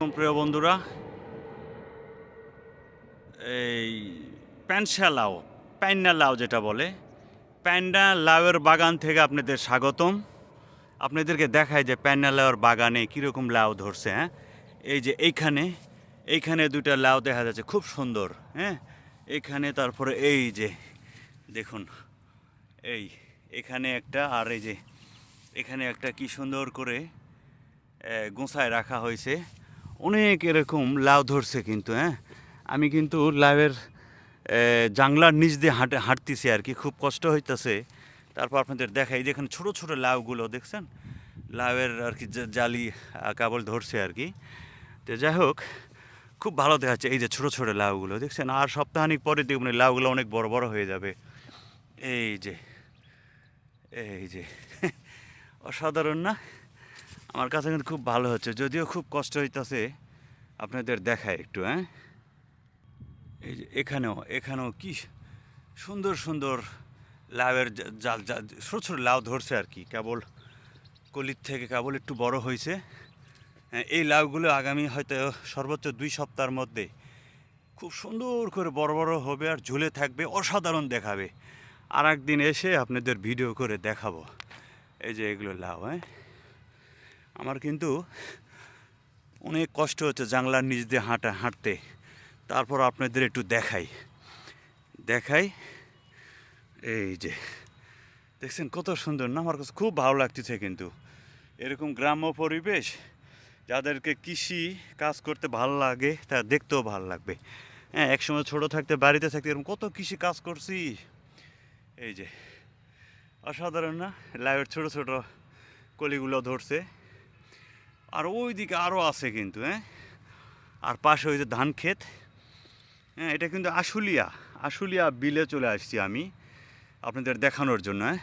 প্রিয় বন্ধুরা, এই প্যানসা লাউ, প্যান্না লাউ যেটা বলে, প্যান্না লাউয়ের বাগান থেকে আপনাদের স্বাগতম। আপনাদেরকে দেখায় যে প্যান্না লাউয়ের বাগানে কীরকম লাউ ধরছে। হ্যাঁ, এই যে এইখানে দুইটা লাউ দেখা যাচ্ছে, খুব সুন্দর। হ্যাঁ, এখানে তারপরে এই যে দেখুন, এখানে একটা, আর এই যে এখানে একটা, কি সুন্দর করে গোছায় রাখা হয়েছে। অনেক এরকম লাউ ধরছে কিন্তু। হ্যাঁ, আমি কিন্তু লাউয়ের জাংলার নিচ দিয়ে হাঁটতেছি আর কি, খুব কষ্ট হইতেছে। তারপর আপনাদের দেখাই, যেখানে ছোটো ছোটো লাউগুলো দেখছেন, লাউয়ের আর কি জালি কেবল ধরছে আর কি। তো যাই হোক, খুব ভালো দেখাচ্ছে এই যে ছোটো ছোটো লাউগুলো দেখছেন। আর সপ্তাহানিক পরে দেখুন এই লাউগুলো অনেক বড় বড় হয়ে যাবে। এই যে অসাধারণ না? আমার কাছে কিন্তু খুব ভালো হচ্ছে, যদিও খুব কষ্ট হইতেছে। আপনাদের দেখায় একটু। হ্যাঁ, এই যে এখানেও কি সুন্দর সুন্দর লাউয়ের জাল ছোটো ছোটো লাউ ধরছে আর কি, কেবল কলির থেকে কেবল একটু বড় হয়েছে। এই লাউগুলো আগামী হয়তো সর্বোচ্চ 2 সপ্তাহের মধ্যে খুব সুন্দর করে বড় বড় হবে আর ঝুলে থাকবে, অসাধারণ দেখাবে। আর একদিন এসে আপনাদের ভিডিও করে দেখাবো। এই যে এগুলো লাউ। হ্যাঁ, আমার কিন্তু অনেক কষ্ট হচ্ছে জানলার নিচ দিয়ে হাঁটতে। তারপর আপনাদের একটু দেখাই। এই যে দেখছেন কত সুন্দর না? আমার কাছে খুব ভালো লাগতেছে কিন্তু। এরকম গ্রাম্য পরিবেশ, যাদেরকে কৃষি কাজ করতে ভালো লাগে, তা দেখতেও ভালো লাগবে। হ্যাঁ, একসময় ছোটো থাকতে বাড়িতে থাকতে এরকম কত কৃষি কাজ করছি। এই যে অসাধারণ না? লাউয়ের ছোটো ছোটো কলিগুলো ধরছে। আর ওই দিকে আরও আছে কিন্তু। হ্যাঁ, আর পাশে ওই যে ধান ক্ষেত। হ্যাঁ, এটা কিন্তু আশুলিয়া বিলে চলে আসছি আমি আপনাদের দেখানোর জন্য। হ্যাঁ,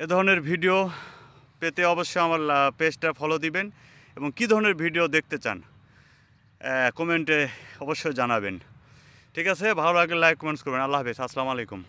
এ ধরনের ভিডিও পেতে অবশ্যই আমার পেজটা ফলো দিবেন, এবং কী ধরনের ভিডিও দেখতে চান কমেন্টে অবশ্যই জানাবেন। ঠিক আছে, ভালো লাগলে লাইক কমেন্টস করবেন। আল্লাহ হাফেজ, আসসালামু আলাইকুম।